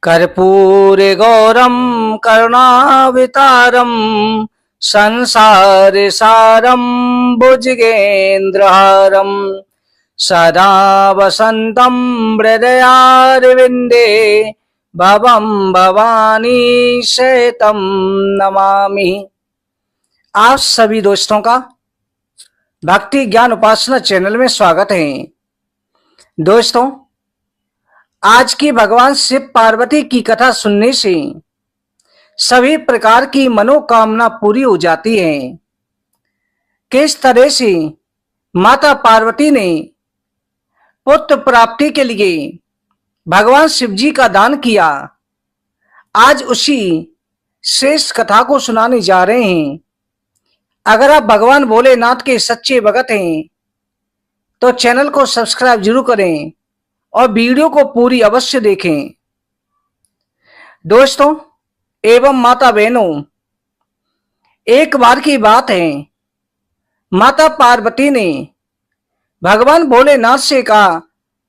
कर्पूरे गौरम करुणावतारम संसार सारम भुजगेन्द्रहारम सदा वसंतम हृदयारविंदे भवम भवानी शैतम नमामि। आप सभी दोस्तों का भक्ति ज्ञान उपासना चैनल में स्वागत है। दोस्तों, आज की भगवान शिव पार्वती की कथा सुनने से सभी प्रकार की मनोकामना पूरी हो जाती है। किस तरह से माता पार्वती ने पुत्र प्राप्ति के लिए भगवान शिव जी का दान किया, आज उसी श्रेष्ठ कथा को सुनाने जा रहे हैं। अगर आप भगवान भोलेनाथ के सच्चे भक्त हैं तो चैनल को सब्सक्राइब जरूर करें और वीडियो को पूरी अवश्य देखें। दोस्तों एवं माता बहनों, एक बार की बात है, माता पार्वती ने भगवान भोलेनाथ से कहा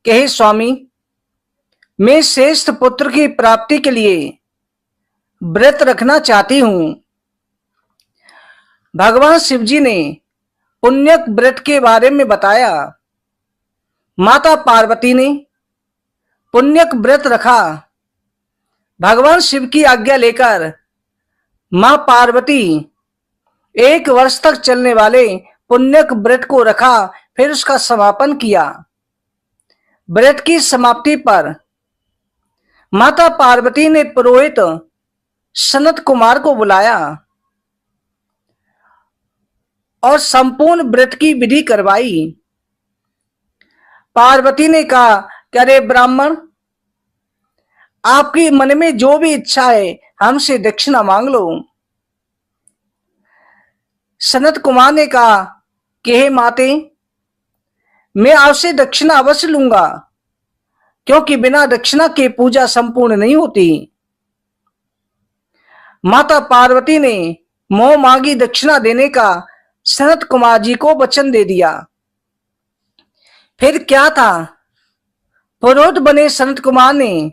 कि हे स्वामी, मैं श्रेष्ठ पुत्र की प्राप्ति के लिए व्रत रखना चाहती हूं। भगवान शिव जी ने पुण्यक व्रत के बारे में बताया। माता पार्वती ने पुण्यक व्रत रखा। भगवान शिव की आज्ञा लेकर मां पार्वती 1 वर्ष तक चलने वाले पुण्यक व्रत को रखा, फिर उसका समापन किया। व्रत की समाप्ति पर माता पार्वती ने पुरोहित सनत कुमार को बुलाया और संपूर्ण व्रत की विधि करवाई। पार्वती ने कहा कि अरे ब्राह्मण, आपकी मन में जो भी इच्छा है हमसे दक्षिणा मांग लो। सनत कुमार ने कहा कि हे माते, मैं आपसे दक्षिणा अवश्य लूंगा, क्योंकि बिना दक्षिणा के पूजा संपूर्ण नहीं होती। माता पार्वती ने मोह मांगी दक्षिणा देने का सनत कुमार जी को वचन दे दिया। फिर क्या था, पुरोहित बने सनत कुमार ने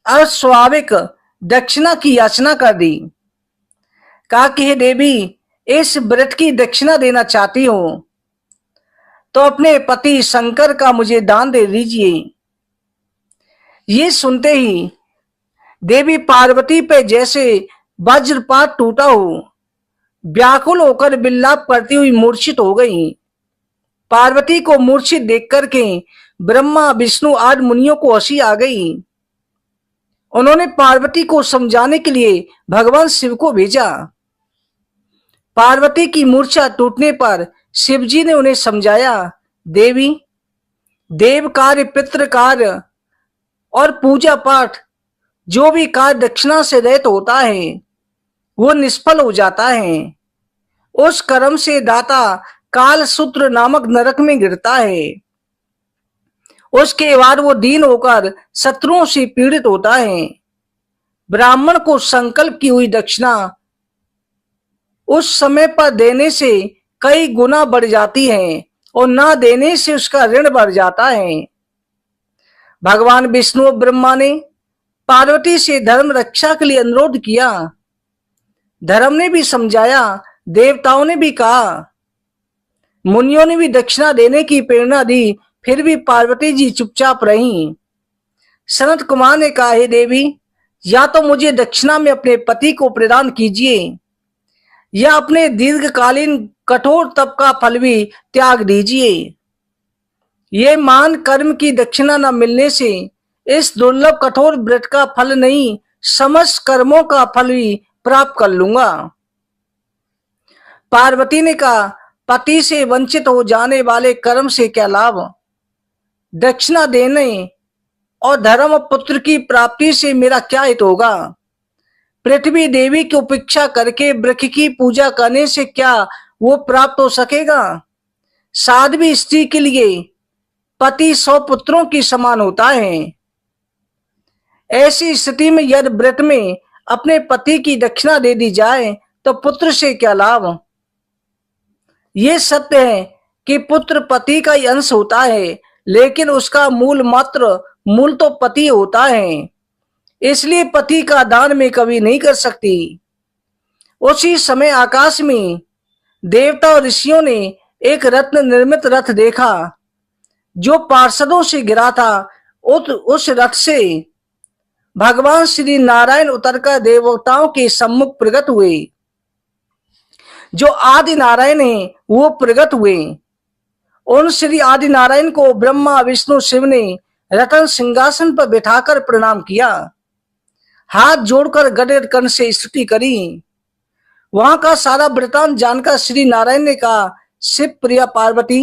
अस्वाभाविक दक्षिणा की याचना कर दी। कहा कि हे देवी, इस व्रत की दक्षिणा देना चाहती हो तो अपने पति शंकर का मुझे दान दे दीजिए। ये सुनते ही देवी पार्वती पे जैसे वज्रपात टूटा हो, व्याकुल होकर विलाप करती हुई मूर्छित हो गई। पार्वती को मूर्छित देख करके ब्रह्मा विष्णु आदि मुनियों को हंसी आ गई। उन्होंने पार्वती को समझाने के लिए भगवान शिव को भेजा। पार्वती की मूर्छा टूटने पर शिव जी ने उन्हें समझाया, देवी, देव कार्य, पितृ कार्य और पूजा पाठ, जो भी कार्य दक्षिणा से रहित होता है वो निष्फल हो जाता है। उस कर्म से दाता काल सूत्र नामक नरक में गिरता है। उसके बाद वो दीन होकर शत्रुओं से पीड़ित होता है। ब्राह्मण को संकल्प की हुई दक्षिणा उस समय पर देने से कई गुना बढ़ जाती है और ना देने से उसका ऋण बढ़ जाता है। भगवान विष्णु और ब्रह्मा ने पार्वती से धर्म रक्षा के लिए अनुरोध किया। धर्म ने भी समझाया, देवताओं ने भी कहा, मुनियों ने भी दक्षिणा देने की प्रेरणा दी, फिर भी पार्वती जी चुपचाप रहीं। सनत कुमार ने कहा, हे देवी, या तो मुझे दक्षिणा में अपने पति को प्रदान कीजिए या अपने दीर्घकालीन कठोर तप का फल भी त्याग दीजिए। ये महान कर्म की दक्षिणा न मिलने से इस दुर्लभ कठोर व्रत का फल नहीं, समस्त कर्मों का फल भी प्राप्त कर लूंगा। पार्वती ने कहा, पति से वंचित हो जाने वाले कर्म से क्या लाभ? दक्षिणा देने और धर्म पुत्र की प्राप्ति से मेरा क्या हित होगा? पृथ्वी देवी की उपेक्षा करके वृक्ष की पूजा करने से क्या वो प्राप्त हो सकेगा? साध्वी स्त्री के लिए पति 100 पुत्रों की समान होता है। ऐसी स्थिति में यदि व्रत में अपने पति की दक्षिणा दे दी जाए तो पुत्र से क्या लाभ? ये सत्य है कि पुत्र पति का ही अंश होता है, लेकिन उसका मूल तो पति होता है। इसलिए पति का दान मैं कभी नहीं कर सकती। उसी समय आकाश में देवता और ऋषियों ने एक रत्न निर्मित रथ देखा जो पार्षदों से गिरा था। उस रथ से भगवान श्री नारायण उतरकर देवताओं के सम्मुख प्रकट हुए। जो आदि नारायण हैं वो प्रकट हुए। उन श्री आदि नारायण को ब्रह्मा विष्णु शिव ने रतन सिंहासन पर बिठाकर प्रणाम किया, हाथ जोड़कर गदगद कंठ से स्तुति करी। वहां का सारा वृतांत जानकर श्री नारायण ने कहा, शिव प्रिया पार्वती,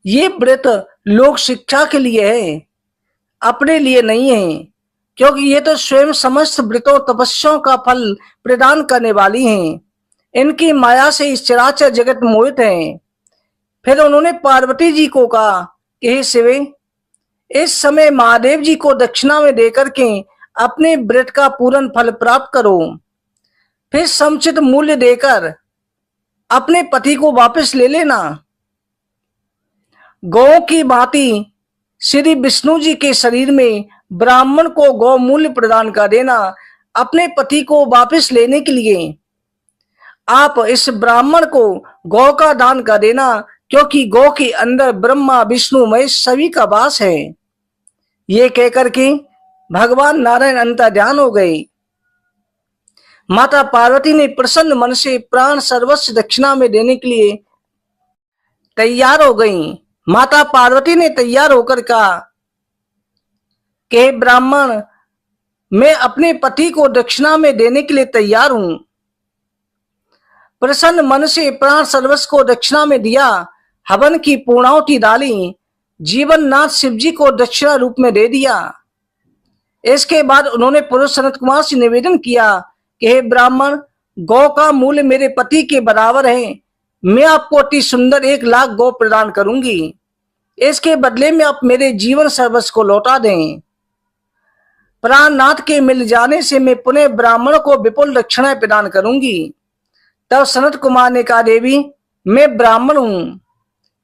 ये व्रत लोक शिक्षा के लिए है, अपने लिए नहीं है, क्योंकि ये तो स्वयं समस्त व्रतों तपस्याओं का फल प्रदान करने वाली हैं। इनकी माया से इस चराचर जगत मोहित है। फिर उन्होंने पार्वती जी को कहा कि हे शिवे, इस समय महादेव जी को दक्षिणा में देकर के अपने व्रत का पूर्ण फल प्राप्त करो, फिर समुचित मूल्य देकर अपने पति को वापस ले लेना। गौ की भांति श्री विष्णु जी के शरीर में ब्राह्मण को गौ मूल्य प्रदान कर देना। अपने पति को वापस लेने के लिए आप इस ब्राह्मण को गौ का दान कर देना, क्योंकि गौ के अंदर ब्रह्मा विष्णु महेश सभी का वास है। ये कहकर के भगवान नारायण अंतर्ध्यान हो गए। माता पार्वती ने प्रसन्न मन से प्राण सर्वस्व दक्षिणा में देने के लिए तैयार हो गई। माता पार्वती ने तैयार होकर कहा कि ब्राह्मण, मैं अपने पति को दक्षिणा में देने के लिए तैयार हूं। प्रसन्न मन से प्राण सर्वस्व को दक्षिणा में दिया, हवन की पूर्णाहुति डाली, जीवन नाथ शिव जी को दक्षिणा रूप में दे दिया। इसके बाद उन्होंने पुरुष सनत कुमार से निवेदन किया कि हे ब्राह्मण, गौ का मूल्य मेरे पति के बराबर है, मैं आपको अति सुंदर 1,00,000 गौ प्रदान करूंगी। इसके बदले में आप मेरे जीवन सर्वस्व को लौटा दें। प्राणनाथ के मिल जाने से मैं पुनः ब्राह्मण को विपुल दक्षिणाएं प्रदान करूंगी। तब सनत कुमार ने कहा, देवी, मैं ब्राह्मण हूं,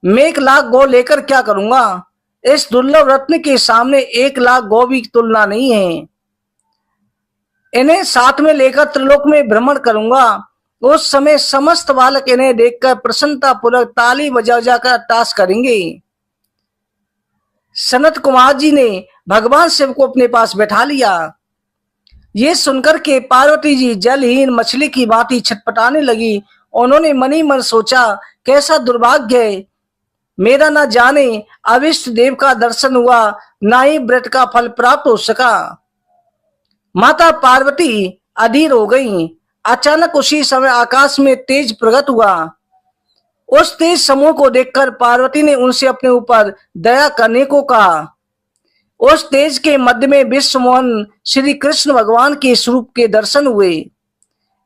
मैं 1,00,000 गौ लेकर क्या करूंगा? इस दुर्लभ रत्न के सामने 1,00,000 गौ भी तुलना नहीं है। इन्हें साथ में लेकर त्रिलोक में भ्रमण करूंगा। उस समय समस्त बालक इन्हें देखकर प्रसन्नता पूर्वक ताली बजा बजाकर अट्टहास करेंगे। सनत कुमार जी ने भगवान शिव को अपने पास बैठा लिया। ये सुनकर के पार्वती जी जलहीन मछली की भांति छटपटाने लगी। उन्होंने मन ही मन सोचा, कैसा दुर्भाग्य है, मेरा न जाने अविष्ट देव का दर्शन हुआ, ना ही व्रत का फल प्राप्त हो सका। माता पार्वती अधीर हो गई। अचानक उसी समय आकाश में तेज प्रकट हुआ। उस तेज समूह को देखकर पार्वती ने उनसे अपने ऊपर दया करने को कहा। उस तेज के मध्य में विश्व मोहन श्री कृष्ण भगवान के स्वरूप के दर्शन हुए।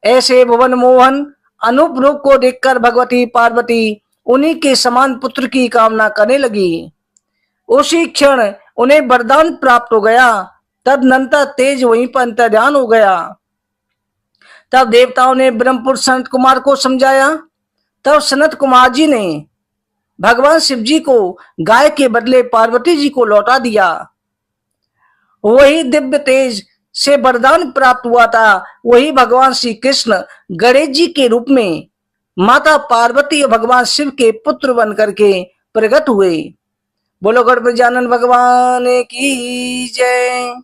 ऐसे भुवन मोहन अनूप रूप को देखकर भगवती पार्वती उन्हीं के समान पुत्र की कामना करने लगी। उसी क्षण उन्हें वरदान प्राप्त हो गया। तदनंतर तेज वहीं पर अंतर्ध्यान हो गया। तब देवताओं ने ब्रह्मपुर सनत कुमार को समझाया। तब सनत कुमार जी ने भगवान शिव जी को गाय के बदले पार्वती जी को लौटा दिया। वही दिव्य तेज से वरदान प्राप्त हुआ था, वही भगवान श्री कृष्ण गणेश जी के रूप में माता पार्वती और भगवान शिव के पुत्र बन करके प्रकट हुए। बोलो गणपति भगवान की जय।